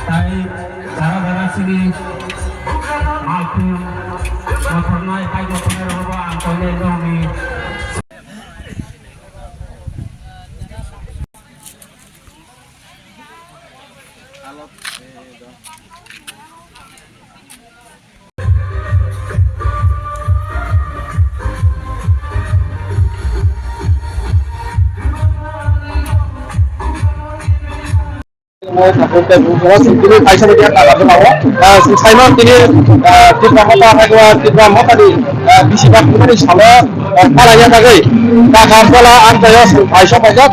তাই যারা sini aku pernah kayu pernah bawa angkone doni তিনি পয়সা দিয়ে টাকা দেওয়া সাইমন তিনি তীব্রমতা থাকবে তীব্রমতা দি বেশিরভাগ কোম্পানি সালে পালাইয়া থাকে টাকা বলা আনতায় পয়সা পয়সা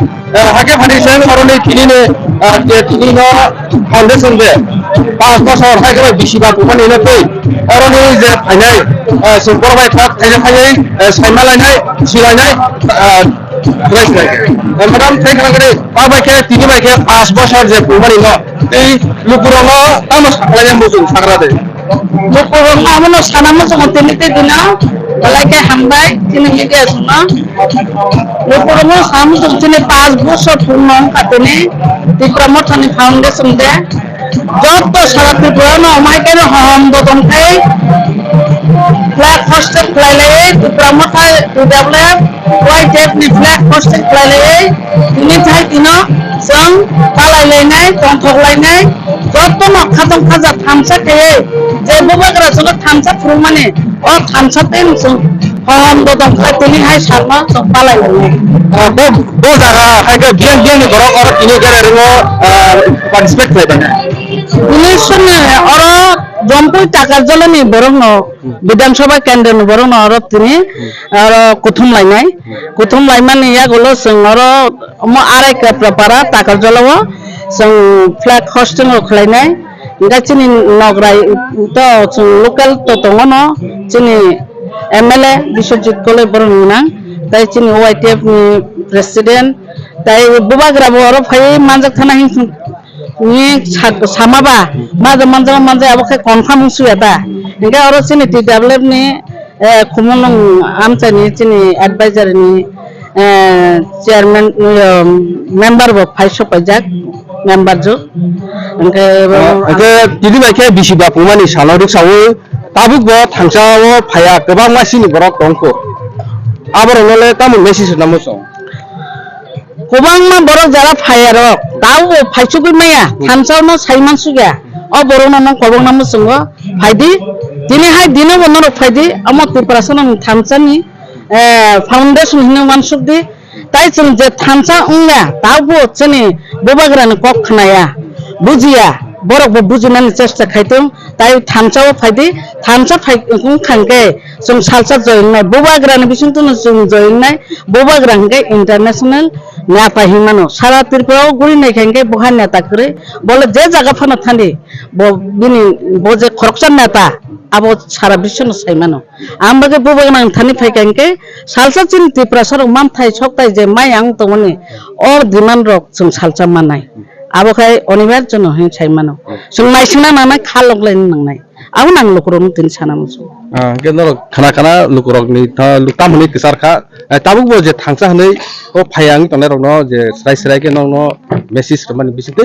হাকে ফাউন্ডেশন কারণে কিনে যে তিনি ফাউন্ডেশন দে 5 বছর হাকে বেশিরভাগ কোম্পানি নেই কারণে যে ফাইনাল সুপারভাই থাক ফাইনাল সাইমালাইনাই সিলাইনাই ম্যাডাম থেকে পাবাইকে তিনি বাইকে 5 বছর যে কোম্পানি ন এই লুকুরঙ্গ তাম সাকলাইয়া মুজুং সাকরাদে লুকুরঙ্গ আমনো সানামো সমতেনিতে দিনা বলাইকে হামবাই তিনি মিগে শুনো লুকুরঙ্গ সামু তিনি 5 বছর পূর্ণ কাটেনি তীব্রমথানি ফাউন্ডেশন দে যত সারা ত্রিপুরানো আমাইকে হম দদমখাই flag hosted klalai Tipra Motha develop ওয়াই টেপনি flag hosted klalai তিনি থাই তিনো जों पालायलायनाय दंथगलायनाय जत्न खादं खाजा थामसा खायै जे बबाग्रा जों थामसा फुरमाने अ थामसा तेन जों हम दंखाय तिनि हाय सारमा जों पालायलायनाय बो जागा हायके बियान बियान गरो और तिनि गेरेरङो पार्टिसिपेट खालायबाय तिनि सने और जम्पुई टाका जलनि बरंनो विधानसभा केन्द्रनि बरंनो और तिनि और कुथुम लायमानि यागलो जों और आराय के प्रपारा टाका जलवो जों फ्लैग हस्टिंग खालायनाय गाचिनि नगराय तो जों लोकल तो दङनो जोंनि एमएलए बिश्वजित कले बरंना ताय जोंनि ओवाइटिएफ नि प्रेसिडेंट ताय बुबाग्राबो और फाय मानजाक थाना हिं नि सामाबा मानजा अबखे कन्फार्म सुयादा इनका और जोंनि डेभलप नि खुमन आमचानि जोंनि एडवाइजर नि चेयरमैन मेंबर बो फाइसो पाइजाक मेंबर जो इनके तिनि बायखे बिसिबा पुमानि सालावरि सावो ताबुक बो थांसावो फाया गोबां मासिनि बरक दंखो आबरनले तामु मेसेज नामसो गोबां मा बरक जारा फायारो ताव फाइसुगै माया थांसावनो साइमान सुगा अ बरनो न कबं नामसो फाइदि तिनि हाय दिनो बनरो फाइदि अम प्रिपारेशन थांसानि फाउंडेशन हिनो मानसुकदि ताई जों जे थांसा उंगा तावबो जोंनि बबाग्रानि कखनाया बुजिया बरकबो बुजिनानै चेष्टा खायदों ताई थांसाव फायदि थांसा फायखौ खांगे जों सालसा जयनाय बबाग्रानि बिसिंतनो जों जयनाय बबाग्रांगे इंटरनेशनल नापा हिमानो सारा त्रिपुराव गुरि नायखांगे बहा नेता करे बोले जे जागा फानो थांदि बिनि बजे खरकसान नेता आबो सारा बिश्वनो साइमानो आमबागे बबाग्रां थानि फायखांगे सालसा चिन त्रिपुरा सरक मामथाय सकताय जे माय आं तमनि और दिमान रक जों सालसा मानाय आबोखाय अनिबार जनो हे साइमानो जों नायसिना नानाय खालगलायनो नांनाय आउ नां लुकुरनो दिन सानामसो केनर खाना लुकुरकनि था लुकामनि किसारखा ताबुक बो जे थांसा हनै ओ फायांग तने रनो जे स्राय के ननो मेसेज माने बिसिते